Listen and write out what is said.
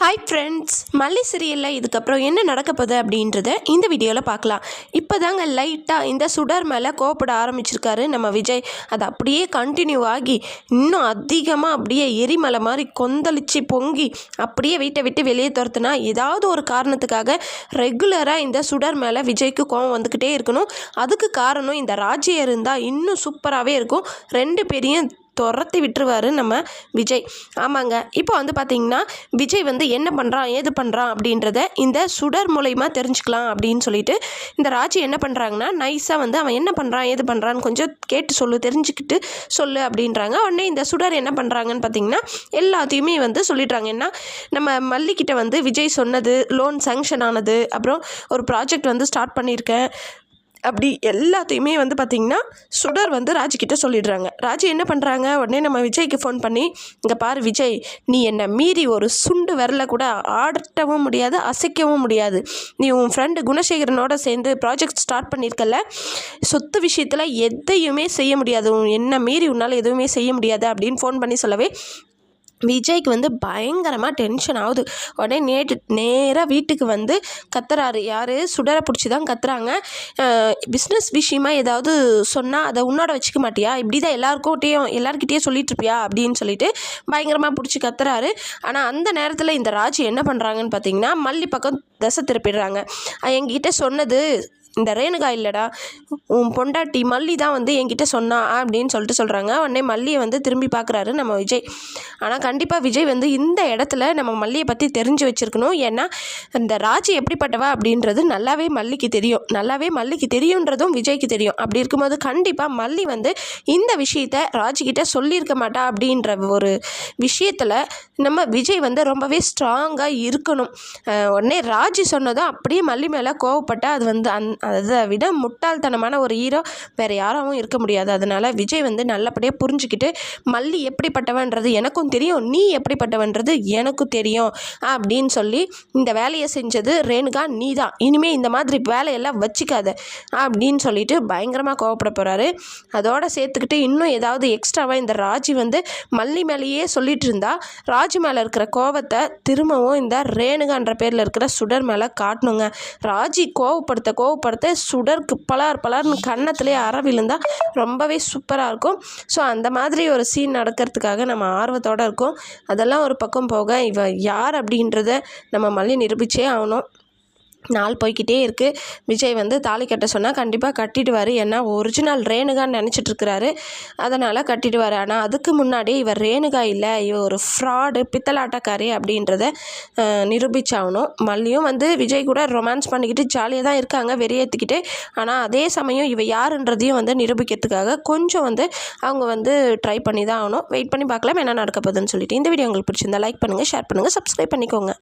Hi friends, மல்லி சீரியலில் இதுக்கப்புறம் என்ன நடக்க போகுது அப்படின்றத இந்த வீடியோவில் பார்க்கலாம். இப்போ தாங்க லைட்டாக இந்த சுடர் மேலே கோவப்பட ஆரம்பிச்சிருக்காரு நம்ம விஜய். அது அப்படியே கண்டினியூ ஆகி இன்னும் அதிகமாக அப்படியே எரிமலை மாதிரி கொந்தளிச்சு பொங்கி அப்படியே வீட்டை விட்டு வெளியே துரத்துனா ஏதாவது ஒரு காரணத்துக்காக ரெகுலராக இந்த சுடர் மேலே விஜய்க்கு கோவம் வந்துக்கிட்டே இருக்கணும். அதுக்கு காரணம் இந்த ராஜி இருந்தால் இன்னும் சூப்பராகவே இருக்கும். ரெண்டு பேரையும் துரத்தி விட்டுருவார் நம்ம விஜய். ஆமாங்க, இப்போ வந்து பார்த்திங்கன்னா விஜய் வந்து என்ன பண்ணுறான் ஏது பண்ணுறான் அப்படின்றத இந்த சுடர் மூலயமா தெரிஞ்சுக்கலாம் அப்படின்னு சொல்லிட்டு இந்த ராஜி என்ன பண்ணுறாங்கன்னா நைஸாக வந்து அவன் என்ன பண்ணுறான் ஏது பண்ணுறான்னு கொஞ்சம் கேட்டு தெரிஞ்சுக்கிட்டு சொல்லு அப்படின்றாங்க. உடனே இந்த சுடர் என்ன பண்ணுறாங்கன்னு பார்த்திங்கன்னா எல்லாத்தையுமே வந்து சொல்லிடுறாங்க. என்ன நம்ம மல்லிக்கிட்ட வந்து விஜய் சொன்னது, லோன் சேங்ஷன் ஆனது, அப்புறம் ஒரு ப்ராஜெக்ட் வந்து ஸ்டார்ட் பண்ணியிருக்கேன் அப்படி எல்லாத்தையுமே வந்து பார்த்திங்கன்னா சுடர் வந்து ராஜிக்கிட்ட சொல்லிடுறாங்க. ராஜி என்ன பண்ணுறாங்க, உடனே நம்ம விஜய்க்கு ஃபோன் பண்ணி, இங்கே பாரு விஜய், நீ என்னை மீறி ஒரு சுண்டு வரல கூட ஆடவும் முடியாது, அசைக்கவும் முடியாது. நீ உன் ஃப்ரெண்டு குணசேகரனோட சேர்ந்து ப்ராஜெக்ட் ஸ்டார்ட் பண்ணியிருக்கல, சொத்து விஷயத்தில் எதையுமே செய்ய முடியாது, என்னை மீறி உன்னால் எதுவுமே செய்ய முடியாது அப்படின்னு ஃபோன் பண்ணி சொல்லவே விஜய்க்கு வந்து பயங்கரமாக டென்ஷன் ஆகுது. உடனே நேராக வீட்டுக்கு வந்து கத்துறாரு. யார் சுடரை பிடிச்சி தான் கத்துறாங்க. பிஸ்னஸ் விஷயமா ஏதாவது சொன்னால் அதை உன்னோட வச்சுக்க மாட்டியா, இப்படி தான் எல்லாருக்கிட்டேயும் சொல்லிட்டு இருப்பியா அப்படின்னு சொல்லிட்டு பயங்கரமாக பிடிச்சி கத்துறாரு. ஆனால் அந்த நேரத்தில் இந்த ராஜி என்ன பண்ணுறாங்கன்னு பார்த்தீங்கன்னா மல்லி பக்கம் தசை திருப்பிடுறாங்க. என்கிட்ட சொன்னது இந்த ரேணுகா இல்லைடா, உன் பொண்டாட்டி மல்லி தான் வந்து என்கிட்ட சொன்னா அப்படின்னு சொல்கிறாங்க. உடனே மல்லியை வந்து திரும்பி பார்க்குறாரு நம்ம விஜய். ஆனால் கண்டிப்பாக விஜய் வந்து இந்த இடத்துல நம்ம மல்லியை பற்றி தெரிஞ்சு வச்சுருக்கணும். ஏன்னா இந்த ராஜி எப்படிப்பட்டவா அப்படின்றது நல்லாவே மல்லிக்கு தெரியுன்றதும் விஜய்க்கு தெரியும். அப்படி இருக்கும்போது கண்டிப்பாக மல்லி வந்து இந்த விஷயத்த ராஜிக்கிட்ட சொல்லியிருக்க மாட்டா அப்படின்ற ஒரு விஷயத்தில் நம்ம விஜய் வந்து ரொம்பவே ஸ்ட்ராங்காக இருக்கணும். உடனே ராஜி சொன்னதும் அப்படியே மல்லி மேலே கோவப்பட்டால் அது வந்து அதை விட முட்டாள்தனமான ஒரு ஹீரோ வேறு யாராவும் இருக்க முடியாது. அதனால் விஜய் வந்து நல்லபடியாக புரிஞ்சுக்கிட்டு மல்லி எப்படிப்பட்டவன்றது எனக்கும் தெரியும், நீ எப்படிப்பட்டவன்றது எனக்கும் தெரியும் அப்படின்னு சொல்லி இந்த வேலையை செஞ்சது ரேணுகா நீ தான், இனிமேல் இந்த மாதிரி வேலையெல்லாம் வச்சுக்காத அப்படின்னு சொல்லிட்டு பயங்கரமாக கோவப்பட போகிறாரு. அதோடு சேர்த்துக்கிட்டு இன்னும் ஏதாவது எக்ஸ்ட்ராவாக இந்த ராஜி வந்து மல்லி மேலேயே சொல்லிட்டு இருந்தா ராஜி மேலே இருக்கிற கோவத்தை திரும்பவும் இந்த ரேணுகான்ற பேரில் இருக்கிற சுடர் மேலே காட்டணுங்க. ராஜி கோவப்படுத்த சுடருக்கு பலார்னு கன்னத்திலே விழுந்தால் ரொம்பவே சூப்பராக இருக்கும். ஸோ அந்த மாதிரி ஒரு சீன் நடக்கிறதுக்காக நம்ம ஆர்வத்தோடு இருக்கோம். அதெல்லாம் ஒரு பக்கம் போக இவ யார் அப்படின்றத நம்ம மல்லி நிரூபித்தே ஆகணும். நாள் போய்கிட்டே இருக்குது. விஜய் வந்து தாலி கட்ட சொன்னால் கண்டிப்பாக கட்டிடுவார். ஏன்னா ஒரிஜினல் ரேணுகான்னு நினச்சிட்ருக்கிறாரு, அதனால் கட்டிடுவார். ஆனால் அதுக்கு முன்னாடி இவர் ரேணுகா இல்லை, இவர் ஒரு ஃப்ராடு பித்தலாட்டக்காரி அப்படின்றத நிரூபிச்சாகணும். மல்லியும் வந்து விஜய் கூட ரொமான்ஸ் பண்ணிக்கிட்டு ஜாலியாக தான் இருக்காங்க வெறியேற்றிக்கிட்டு. ஆனால் அதே சமயம் இவ யாருன்றதையும் வந்து நிரூபிக்கிறதுக்காக கொஞ்சம் வந்து அவங்க வந்து ட்ரை பண்ணி தான் ஆகணும். வெயிட் பண்ணி பார்க்கலாம் என்ன நடக்க போகுதுன்னு சொல்லிட்டு. இந்த வீடியோ உங்களுக்கு பிடிச்சிருந்தா லைக் பண்ணுங்கள், ஷேர் பண்ணுங்கள், சப்ஸ்கிரைப் பண்ணிக்கோங்க.